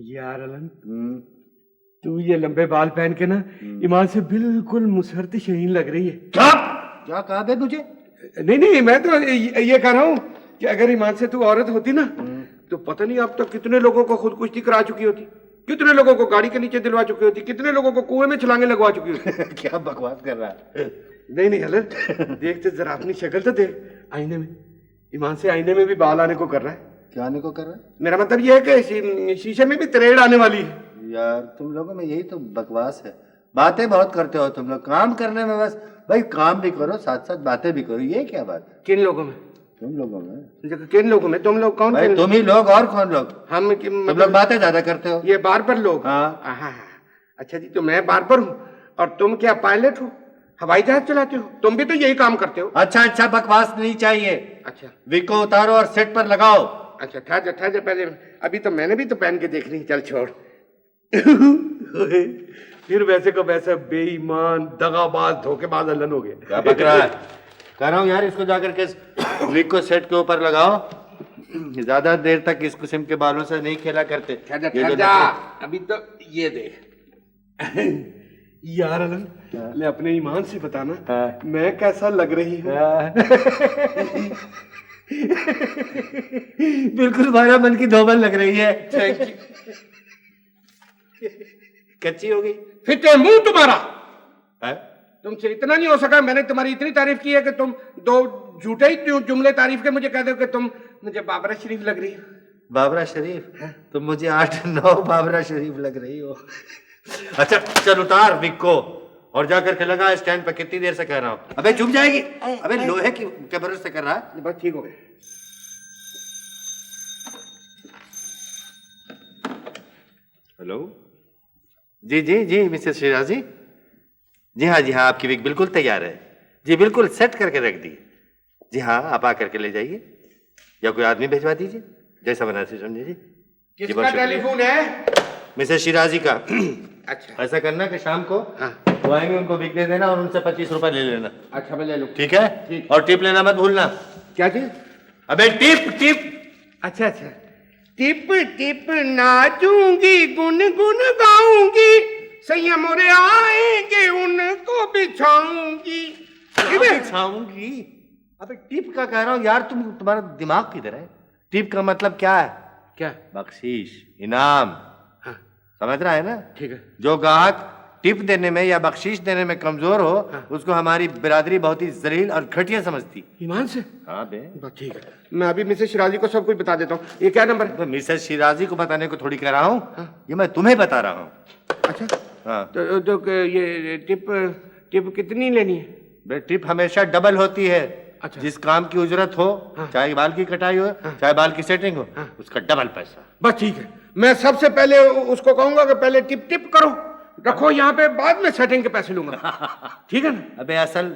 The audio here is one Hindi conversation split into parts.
यार अलन, तू ये लंबे बाल पहन के ना ईमान से बिल्कुल मुसहरत शहीन लग रही है। क्या कहा बे तुझे? नहीं, मैं तो ये कह रहा हूँ कि अगर ईमान से तू औरत होती ना तो पता नहीं अब तक कितने लोगों को खुदकुशी करा चुकी होती, कितने लोगों को गाड़ी के नीचे दिलवा चुकी होती, कितने लोगों को कुएं में छलांगे लगवा चुकी होती। क्या बकवास कर रहा है? नहीं अलन, देख तो जरा अपनी शक्ल तो देख आईने में। ईमान से आईने में भी बाल आने को कर रहा है। क्या आने को कर रहा है? मेरा मतलब ये है कि शीशे में भी तरेड़ आने वाली है। यार तुम लोगों में यही तो बकवास है, बातें बहुत करते हो तुम लोग, काम करने में बस भाई काम भी करो साथ साथ बातें भी करो, ये क्या बात? किन लोगों में? तुम लोगों में। किन लोगों में? तुम लोग कौन? भाई तुम ही लोग, और कौन लोग? हम तुम लोग बातें ज्यादा करते हो। ये बार पर लोग? हाँ। अच्छा जी, तो मैं बार पर हूँ और तुम क्या पायलट हो, हवाई जहाज चलाते हो? तुम भी तो यही काम करते हो। अच्छा बकवास नहीं चाहिए। अच्छा विक को उतारो और सेट पर लगाओ। अच्छा ठहर जा पहले, अभी तो मैंने भी तो पहन के देख ली। चल छोड़। फिर वैसे को वैसा बेईमान दगाबाज धोखेबाज अलन हो गया। क्या बक रहा है? कह रहा हूँ यार, इसको जाकर के विक को सेट के ऊपर लगाओ। ज्यादा देर तक इस किस्म के बालों से नहीं खेला करते। ठहर जा, अभी तो ये देख। यार अलन, मैं अपने ईमान से बताना मैं कैसा लग रही हूँ? बिल्कुल तुम्हारा मन की धोबन लग रही है। Thank you. कच्ची हो गई फिर तो मुंह तुम्हारा है? तुमसे इतना नहीं हो सका। मैंने तुम्हारी इतनी तारीफ की है कि तुम दो झूठे ही जुमले तारीफ के मुझे कह दो कि तुम मुझे बाबरा शरीफ लग रही हो। बाबरा शरीफ? तुम मुझे 8-9 बाबरा शरीफ लग रही हो। अच्छा चल उतार विक को और जाकर के लगा स्टैंड पर। कितनी देर से कह रहा हूँ? अबे चुप जाएगी। अबे लोहे की के भरोसे से कर रहा है। बस ठीक हो गया। हेलो जी मिसेस शिराजी। जी हाँ आपकी विक बिल्कुल तैयार है जी, बिल्कुल सेट करके रख दी। जी हाँ, आप आकर के ले जाइए या कोई आदमी भिजवा दीजिए, जैसा बनाते समझिए जी। किसका टेलीफोन है? मिसेस शिराजी का। अच्छा ऐसा करना कि शाम को वो आएंगे, उनको विक दे देना और उनसे 25 रुपए ले लेना। अच्छा मैं ले लूँ। ठीक है? ठीक। और टिप लेना मत भूलना। क्या चीज? अबे टिप। अच्छा टिप टिप नाचूंगी गुनगुन गाऊंगी, सैया मोरे आएंगे उनको बिछाऊंगी। बिछाऊंगी? अबे टिप का कह रहा हूँ यार, तुम्हारा दिमाग किधर है? टिप का मतलब क्या है? क्या? बख्शीश, इनाम। हाँ। समझ रहा है ना? ठीक है। जो ग्राहक टिप देने में या बख्शीश देने में कमजोर हो, उसको हमारी बिरादरी बहुत ही जलील और घटिया समझती। ईमान से? हाँ बे। ठीक है, मैं अभी मिसेस शिराजी को सब कुछ बता देता हूँ। ये क्या नंबर है? तो मिसेस शिराजी को बताने को थोड़ी कह रहा हूँ, ये मैं तुम्हें बता रहा हूँ। अच्छा हाँ। तो ये टिप कितनी लेनी है? बे टिप हमेशा डबल होती है। अच्छा। जिस काम की उजरत हो, चाहे बाल की कटाई हो, चाहे बाल की सेटिंग हो, उसका डबल पैसा। बस ठीक है, मैं सबसे पहले उसको कहूंगा कि पहले टिप करो, रखो यहाँ पे, बाद में सेटिंग के पैसे लूंगा। ठीक है ना? अबे असल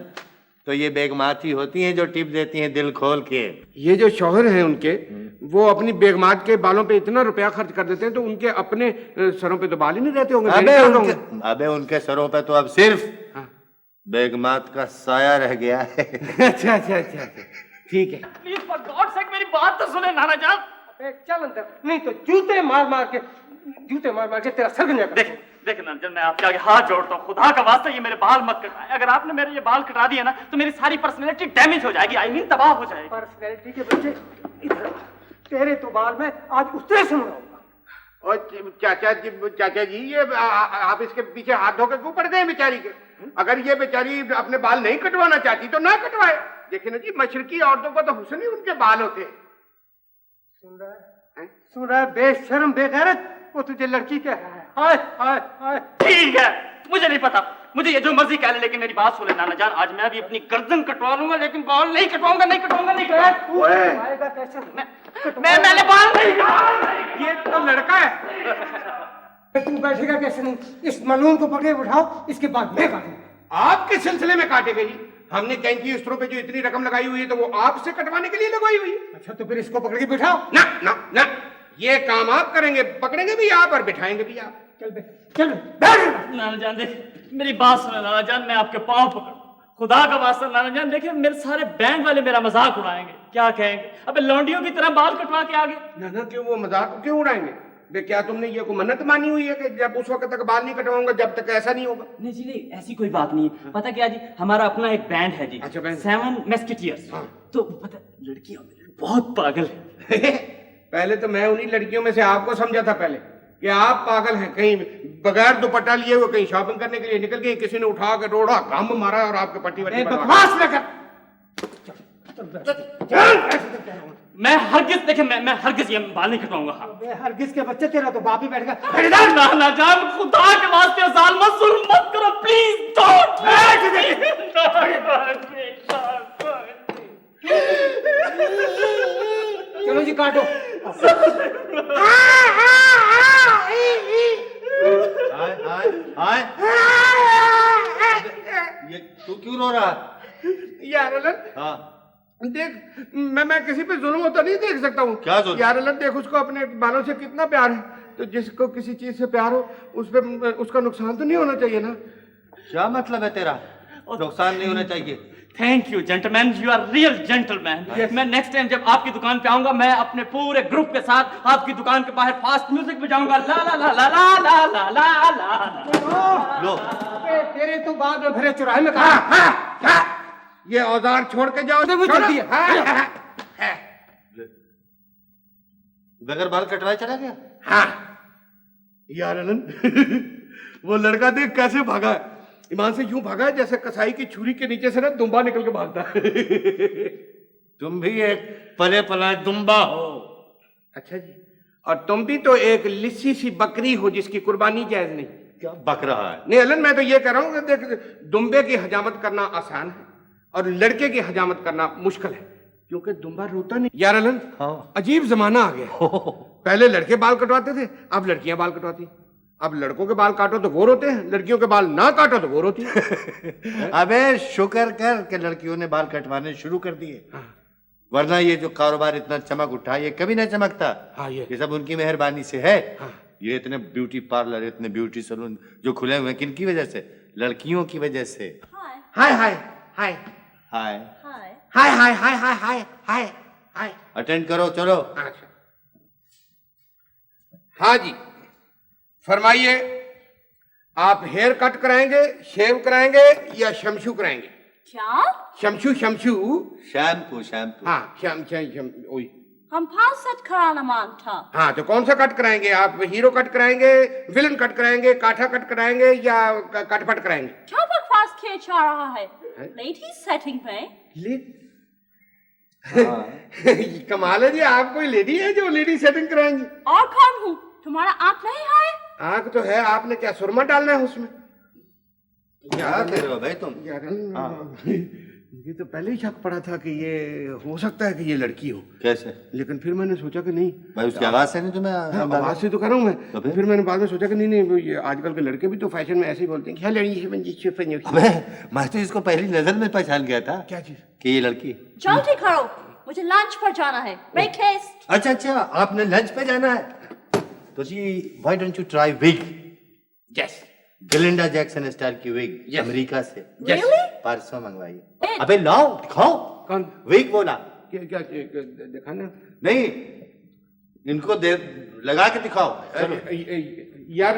तो ये बेगमात ही होती हैं जो टिप देती हैं दिल खोल के। ये जो शौहर हैं उनके, वो अपनी बेगमात के बालों पे इतना रुपया खर्च कर देते हैं तो उनके अपने सरों पे तो बाल ही नहीं रहते होंगे। अबे उनके सरों पे तो अब सिर्फ बेगमात का साया रह गया है। अच्छा ठीक है। प्लीज फॉर गॉड सेक मेरी बात तो सुने नाना जान। चल अंदर, नहीं तो जूते मार के तेरा सर गंजा कर। देख नाना, मैं आपके आगे हाथ जोड़ता हूँ, खुदा का वास्ता ये मेरे बाल मत कटवाएं। अगर आपने मेरे ये बाल कटा दिए ना तो मेरी सारी पर्सनैलिटी डैमेज हो जाएगी, आई मीन तबाह हो जाएगी। पर्सनैलिटी के बच्चे इधर, तेरे तो बाल में आज उतरे सुन रहा हूँ। और चाचा जी ये आप इसके पीछे हाथ धोकर क्यों पड़ गए बेचारी के? अगर ये बेचारी अपने बाल नहीं कटवाना चाहती तो ना कटवाए। देखिए ना जी, मशरकी औरतों का तो हुस्न ही उनके बाल होते हैं। सुन रहा है बेशर्म बेगैरत, वो तुझे लड़की कह रहा है। हाय ठीक है, मुझे नहीं पता, मुझे ये जो मर्जी कह ले, लेकिन मेरी बात सुने नाना जान, आज मैं भी अपनी गर्दन कटवा लूंगा, लेकिन बाल नहीं कटवाऊंगा। मैंने बाल नहीं कटवाए। ये तो लड़का है। तू बैठेगा कैसे? नहीं, इस मलून को पकड़े उठाओ, इसके बाद मैं काटूंगा। आपके सिलसिले में काटेगा जी? हमने कैंची स्ट्रो पे जो इतनी रकम लगाई हुई है तो वो आपसे कटवाने के लिए लगाई हुई है। अच्छा तो फिर इसको पकड़ के बिठाओ। ना, ये काम आप करेंगे, पकड़ेंगे भी आप और बिठाएंगे भी आप। चल नाना जान देख, मेरी बात सुनो नाना जान, मैं आपके पाँव पकड़, खुदा का वास्ता नाना जान, देखिए मेरे सारे बैंक वाले मेरा मजाक उड़ाएंगे, क्या कहेंगे? अबे लौंडियों की तरह बाल कटवा के आगे। ना क्यों, वो मजाक क्यों उड़ाएंगे? बे क्या तुमने ये को मन्नत मानी हुई है कि जब उस वक्त तक बाल नहीं कटवाऊंगा जब तक ऐसा नहीं होगा? नहीं जी नहीं, ऐसी कोई बात नहीं है। पता क्या जी, हमारा अपना एक बैंड है जी। अच्छा, बैंड। 7 मस्केटियर्स। तो पता, लड़कियां बहुत पागल है। पहले तो मैं उन्हीं लड़कियों में से आपको समझा था पहले कि आप पागल हैं। कहीं बगैर दुपट्टा लिए हुए कहीं शॉपिंग करने के लिए निकल गए, किसी ने उठा के रोड़ा काम मारा और आपके पट्टी वट्टी बकवास न कर। मैं हरगिज, देखे मैं हरगिज ये बाल नहीं कटवाऊंगा। हाँ। हरगिज के बच्चे, तेरा तो बाप ही बैठ गया। ना जान, खुदा के वास्ते जालिमा जुल्म मत करो प्लीज डोंट। चलो जी काटो। ये तू क्यों रो रहा? यार अलन, हाँ देख मैं किसी पे जुल्म होता नहीं देख सकता हूँ। क्या जुल्म? यार अल्लाह देख, उसको अपने बालों से कितना प्यार है, तो जिसको किसी चीज से प्यार हो उस पे उसका नुकसान तो नहीं होना चाहिए ना। क्या मतलब है तेरा? नुकसान नहीं होना चाहिए। Thank you gentleman, you are real gentleman. मैं नेक्स्ट टाइम जब आपकी दुकान पे आऊंगा, मैं अपने पूरे ग्रुप के साथ आपकी दुकान के बाहर फास्ट म्यूजिक बजाऊंगा। ला ला ला ला ला ला ला ला ला। लो तेरे तो बाद में भरे चुराहे में कहा ये औजार छोड़ के जाओ। जल्दी बगैर बाल कटवाए चला गया। हाँ यार अलन, वो लड़का देख कैसे भागा है। ईमान से यूं भागा है जैसे कसाई की छुरी के नीचे से ना दुम्बा निकल के भागता है। तुम भी एक पले पला दुम्बा हो। अच्छा जी, और तुम भी तो एक लिस्सी सी बकरी हो जिसकी कुर्बानी जायज नहीं। क्या बक रहा है? नहीं अलन, मैं तो ये कह रहा हूँ कि देख, दुम्बे की हजामत करना आसान है और लड़के की हजामत करना मुश्किल है, क्योंकि दुम्बा रोता नहीं। यार अलन, हाँ। अजीब जमाना आ गया। पहले लड़के बाल कटवाते थे, अब लड़कियां बाल कटवाती। अब लड़कों के बाल काटो तो वो रोते हैं, लड़कियों के बाल ना काटो तो वो रोती है। अबे शुक्र कर के लड़कियों ने बाल कटवाने शुरू कर दिए। हाँ। वरना ये जो कारोबार इतना चमक उठा, ये कभी नहीं चमकता। हाँ, ये सब उनकी मेहरबानी से है। हाँ। ये इतने ब्यूटी पार्लर, इतने ब्यूटी सैलून जो खुले हुए हैं, किनकी वजह से? लड़कियों की वजह से। हाय हाय हाय हाय हाय हाय हाय हाय हाय हाय हाय। अटेंड करो, चलो। अच्छा, हाँ जी फरमाइए, आप हेयर कट कराएंगे, शेव कराएंगे या शमशू कराएंगे? क्या? शमशू शमशू। Shampoo shampoo. हाँ शम शम शम ओई। हम 5 सेट कराना मांगता। हाँ तो कौन सा कट कराएंगे आप? हीरो कट कराएंगे, विलन कट कराएंगे, काठा कट कराएंगे या कटपट कराएंगे? क्या बकवास किया जा रहा है? लेडीज सेटिंग पे। कमाल है जी, आप कोई लेडी है जो लेडी सेटिंग कराएंगी? और कौन हूँ? तुम्हारा आँख नहीं है? आँख तो है, आपने क्या सुरमा डालना है उसमें? क्या कह रहे हो भाई तुम? यार ये तो पहले ही शक पड़ा था कि ये हो सकता है कि ये लड़की हो। कैसे? लेकिन फिर मैंने सोचा कि नहीं, भाई उसकी आवाज से नहीं तुम्हें? हाँ, आवाज से तो कर रहा हूँ मैं। तो फिर मैंने बाद में सोचा कि नहीं नहीं, वो ये आजकल के लड़के भी तो फैशन में ऐसे ही बोलते हैं क्या लड़की। अबे मैं तो इसको पहली नजर में पहचान गया था। क्या चीज? कि ये लड़की। जल्दी करो, मुझे लंच पर जाना है। Make haste. अच्छा अच्छा, आपने लंच पे जाना है तो जी why don't you try wig? Yes. Glenda Jackson style की विग, Yes. अमेरिका से। Really? परसों मंगवाई। अबे लाओ दिखाओ। कौन? विग बोला। क्या क्या दिखाना? नहीं, इनको दे लगा के दिखाओ। चलो। यार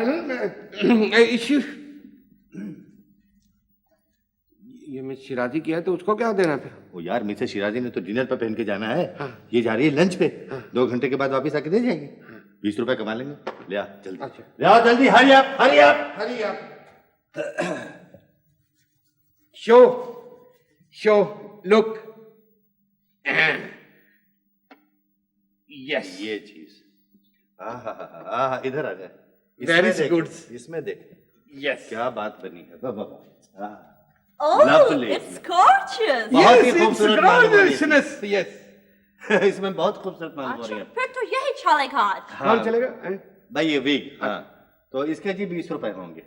इश्यू ये मैं शिराजी किया तो उसको क्या देना फिर? ओ यार, मिसेस शिराजी ने तो डिनर पे पहन के जाना है। हाँ। ये जा रही है लंच पे। 2 घंटे के बाद वापस आके दे जाएगी। 20 रुपए कमा लेंगे। ले आ जल्दी। अच्छा। ले आओ जल्दी, हरी आप हरी आप हरी आप। Show show look. यस। ये चीज इधर आ जाए। Very इसमें देख, good. इसमें देख यस। क्या बात बनी है। वाह वाह वाह। Oh, Lovely. it's gorgeous. बहुत ही खूबसूरत मालूम हो रही है। यस। इसमें बहुत खूबसूरत मालूम हो अच्छा, रही है। फिर तो यही चलेगा आज। कौन चलेगा? भाई ये वीक, हाँ तो इसके जी 20 रुपए होंगे।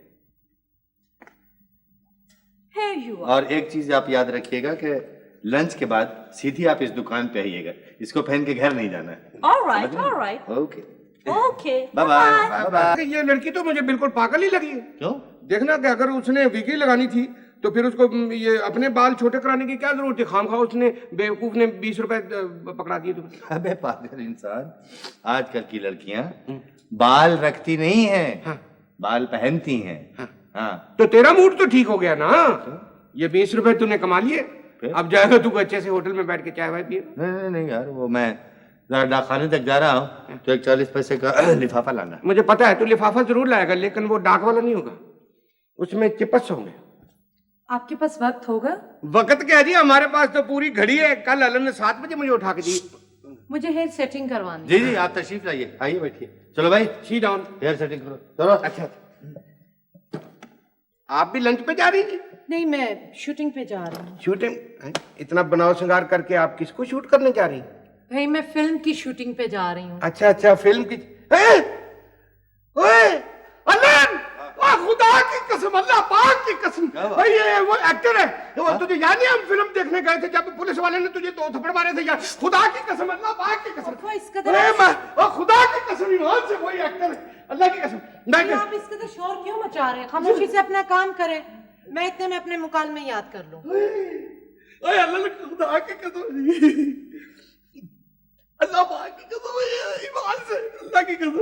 Here you are. और एक चीज आप याद रखिएगा कि लंच के बाद सीधी आप इस दुकान पे आइएगा। इसको पहन के घर नहीं जाना है। All right, all right. Okay Okay. Bye bye bye bye. ये लड़की तो मुझे बिल्कुल पागल ही लगी है। क्यों? देखना कि अगर उसने विगी लगानी थी तो फिर उसको ये अपने बाल छोटे कराने की क्या जरूरत थी? खामखा उसने बेवकूफ ने 20 रुपए पकड़ा दिए तुमको। अबे पागल इंसान, आजकल की लड़कियां बाल रखती नहीं है, हाँ। बाल पहनती हैं। हाँ। तो तेरा मूड तो ठीक हो गया ना, ये 20 रुपए तूने कमा लिए, अब जाएगा तू अच्छे से होटल में बैठ के चाय वाय पिए। नहीं यार, वो मैं जरा डाकखाने तक जा रहा हूँ तो एक 40 पैसे का लिफाफा लाना। मुझे पता है तू लिफाफा जरूर लाएगा, लेकिन वो डाक वाला नहीं होगा, उसमें चिपस होंगे। आपके पास वक्त होगा? वक्त क्या जी, हमारे पास तो पूरी घड़ी है। कल अलन ने 7 बजे मुझे उठा के दी। मुझे हेयर सेटिंग करवानी। जी आप तशरीफ लाइए, आइए बैठिए। चलो भाई सी डाउन, हेयर सेटिंग करो। चलो। अच्छा आप भी लंच पे जा रही थी? नहीं, मैं शूटिंग पे जा रही हूँ। शूटिंग? इतना बनाव श्रृंगार करके आप किसको शूट करने जा रही? भाई मैं फिल्म की शूटिंग पे जा रही हूँ। अच्छा फिल्म की। ओए अलन, खुदा की कसम, अल्लाह पाक की कसम, भाई ये वो एक्टर है, वो तुझे याद नहीं, हम फिल्म देखने गए थे जब पुलिस वाले ने तुझे 2 थप्पड़ मारे थे यार। खुदा की कसम, अल्लाह पाक की कसम, खुदा की कसम, ईमान से वही एक्टर है, अल्लाह की कसम। आप इस कदर शोर क्यों मचा रहे हैं? खामोशी से अपना काम करें, मैं इतने में अपने मुकालमे याद कर लूं। ओए अल्लाह, खुदा की कसम, अल्लाह पाक की कसम, ईमान से अल्लाह की कसम,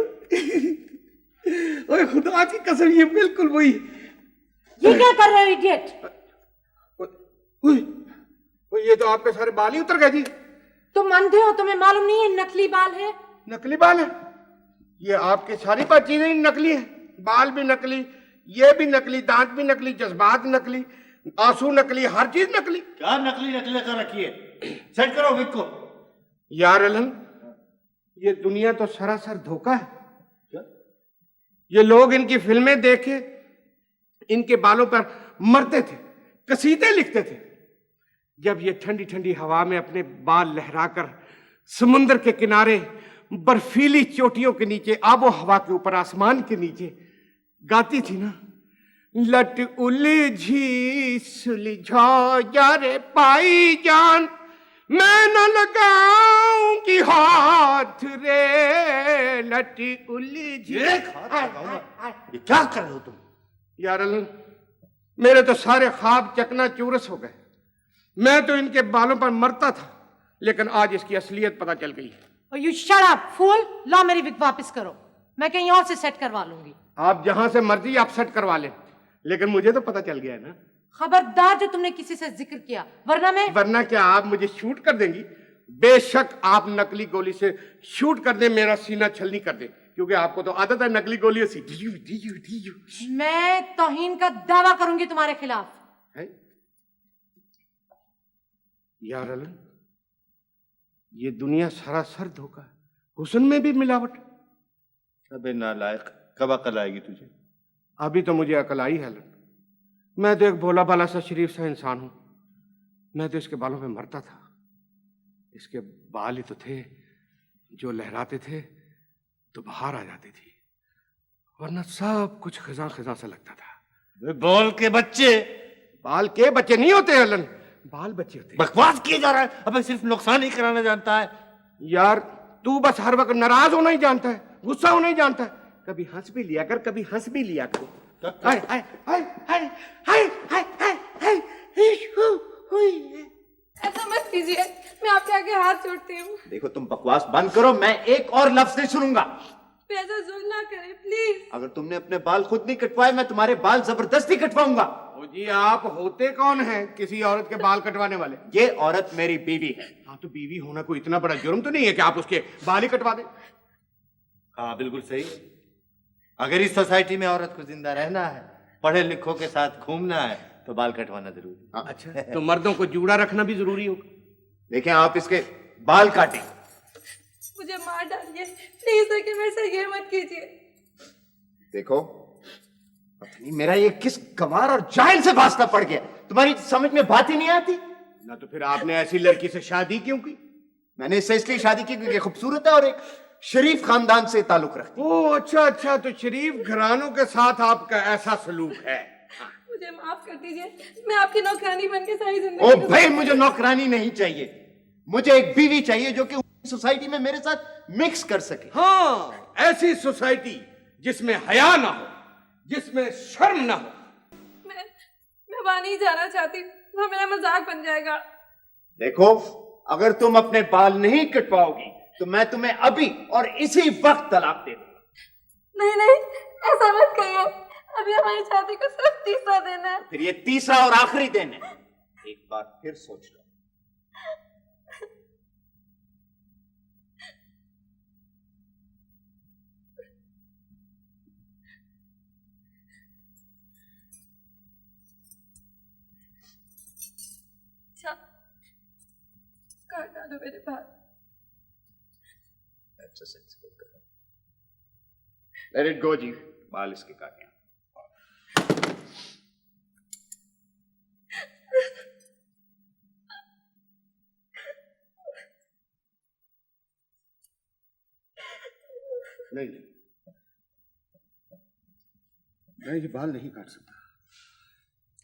ओए खुदा की कसम, ये बिल्कुल वही। ये क्या कर रहे हो इडियट? ये तो आपके सारे बाल ही उतर गए जी। तुम अंधे हो, तुम्हें मालूम नहीं है नकली बाल है? नकली बाल है? ये आपकी सारी बात चीजें ही नकली है, बाल भी नकली, ये भी नकली, दांत भी नकली, जज्बात नकली, आंसू नकली, हर चीज नकली। क्या नकली कर रखी है? सेट करो विक को। यार अलन, ये दुनिया तो सरासर धोखा है। ये लोग इनकी फिल्में देखे इनके बालों पर मरते थे, कसीदे लिखते थे। जब ये ठंडी ठंडी हवा में अपने बाल लहराकर समुद्र के किनारे, बर्फीली चोटियों के नीचे, आबो हवा के ऊपर, आसमान के नीचे गाती थी ना, लट उलझी सुलझा यारे पाई जान, मैं न लगाऊंगी हाथ रे, लट उलझी। ये क्या कर रहे हो तुम? यार अलन, मेरे तो सारे ख्वाब चकना चूरस हो गए। मैं तो इनके बालों पर मरता था, लेकिन आज इसकी असलियत पता चल गई है। यू शट अप फूल, ला मेरी विग वापस करो, मैं कहीं और से सेट करवा लूंगी। आप जहां से मर्जी आप सेट करवा लें, लेकिन मुझे तो पता चल गया है ना। खबरदार जो तुमने किसी से जिक्र किया, वरना क्या आप मुझे शूट कर देंगी? बेशक आप नकली गोली से शूट कर दें, मेरा सीना छलनी कर दें, क्योंकि आपको तो आदत है नकली गोलियों से। मैं तौहीन का दावा करूंगी तुम्हारे खिलाफ। है? यार अलन, ये दुनिया सरासर धोखा है, हुस्न में भी मिलावट। अबे नालायक, कब अकल आएगी तुझे? अभी तो मुझे अकल आई है अलन, मैं तो एक भोला भाला सा शरीफ सा इंसान हूं। मैं तो इसके बालों पे मरता था। इसके बाल ही तो थे जो लहराते थे तो बाहर आ जाती थी, वरना सब कुछ खिजा खिजा सा लगता था। बाल के बच्चे? बाल के बच्चे नहीं होते अलन, बाल बच्चे होते। बकवास किए जा रहा है। अबे सिर्फ नुकसान ही कराना जानता है। यार तू बस हर वक्त नाराज होना ही जानता है, गुस्सा होना ही जानता है। कभी हंस भी लिया कर, कभी हंस भी लिया कर। हाय हाय हाय हाय हाय हाय हाय हाय। ऐसा मत कीजिए, मैं आपके आगे हाथ जोड़ती हूँ। देखो तुम बकवास बंद करो, मैं एक और लफ्ज नहीं सुनूंगा। ऐसा जुल्म ना करें प्लीज। अगर तुमने अपने बाल खुद नहीं कटवाए, मैं तुम्हारे बाल जबरदस्ती कटवाऊंगा। ओ जी, आप होते कौन हैं किसी औरत के बाल कटवाने वाले? ये औरत मेरी बीवी है। हाँ, तो बीवी होना कोई इतना बड़ा जुर्म तो नहीं है कि आप उसके बाल ही कटवा दें। हाँ बिल्कुल सही। अगर इस सोसाइटी में औरत को जिंदा रहना है, पढ़े लिखों के साथ घूमना है, तो बाल कटवाना जरूरी। अच्छा, तो मर्दों को जूड़ा रखना भी जरूरी होगा। देखें, आप इसके बाल काटें। मुझे मार डालिए प्लीज, लेकिन मेरे से ये मत कीजिए। देखो, पता नहीं मेरा ये किस गंवार और जाहिल से वास्ता पड़ गया, तुम्हारी समझ में बात ही नहीं आती ना। तो फिर आपने ऐसी लड़की से शादी क्यों की? मैंने इससे इसलिए शादी की क्योंकि खूबसूरत है और एक शरीफ खानदान से ताल्लुक रखती है। ओह अच्छा, तो शरीफ घरानों के साथ आपका ऐसा सलूक है। मुझे माफ कर दीजिए, मैं आपकी नौकरानी बन के सारी ओ जिंदगी। भाई, मुझे नौकरानी नहीं चाहिए, मुझे एक बीवी चाहिए जो कि सोसाइटी में मेरे साथ मिक्स कर सके। हाँ, ऐसी सोसाइटी जिसमें हया ना हो, जिसमें शर्म ना हो। मैं वहां नहीं जाना चाहती, वो मेरा मजाक बन जाएगा। देखो, अगर तुम अपने बाल नहीं कटवाओगी तो मैं तुम्हें अभी और इसी वक्त तलाक दे दूंगा। नहीं नहीं, ऐसा मत कहिए, अभी हमारी शादी को सिर्फ 3 दिन है। फिर ये तीसरा और आखिरी दिन है, एक बार फिर सोच लो। अच्छा, काट डालो मेरे बाल। लेट इट गो जी, बाल इसके काटे। नहीं, मैं ये बाल नहीं काट सकता।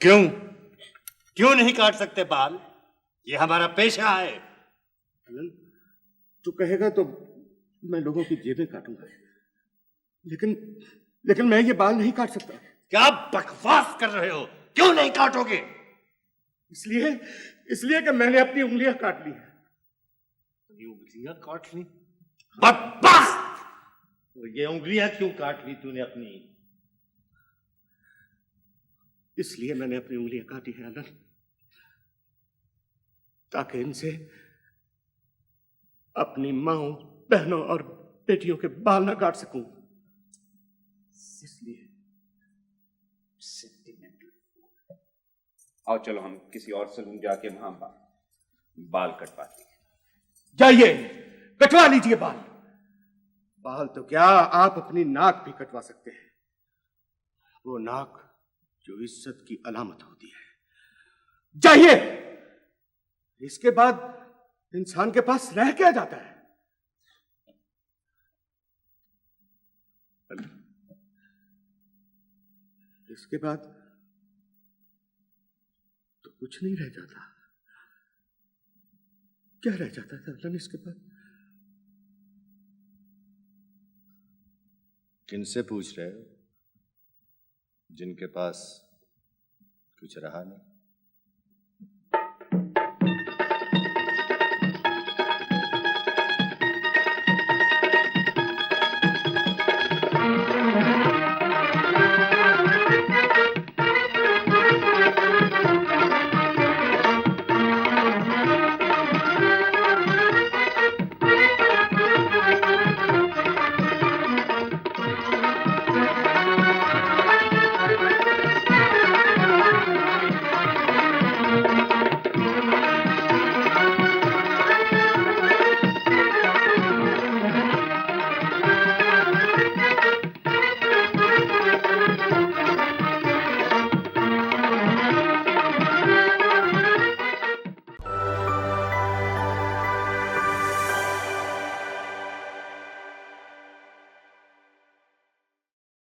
क्यों? क्यों नहीं काट सकते बाल? ये हमारा पेशा है। अनन, तू कहेगा तो मैं लोगों की जेबें काटूंगा, लेकिन मैं ये बाल नहीं काट सकता। क्या बकवास कर रहे हो? क्यों नहीं काटोगे? इसलिए कि मैंने अपनी उंगलियां काट ली हैं। उंगलियां काट ली? बकवास! ये उंगलियां क्यों काट ली तूने अपनी? इसलिए मैंने अपनी उंगलियां काटी हैं अनन, ताकि इनसे अपनी माओं, बहनों और बेटियों के बाल ना काट सकूं। इसलिए आओ चलो हम किसी और सलून जाके वहां बाल कटवाते हैं। जाइए, कटवा लीजिए बाल। बाल तो क्या, आप अपनी नाक भी कटवा सकते हैं। वो नाक जो इज्जत की अलामत होती है। जाइए। इसके बाद इंसान के पास रह क्या जाता है? इसके बाद तो कुछ नहीं रह जाता। क्या रह जाता है अल्लाह ने इसके बाद? किनसे पूछ रहे हो जिनके पास कुछ रहा नहीं?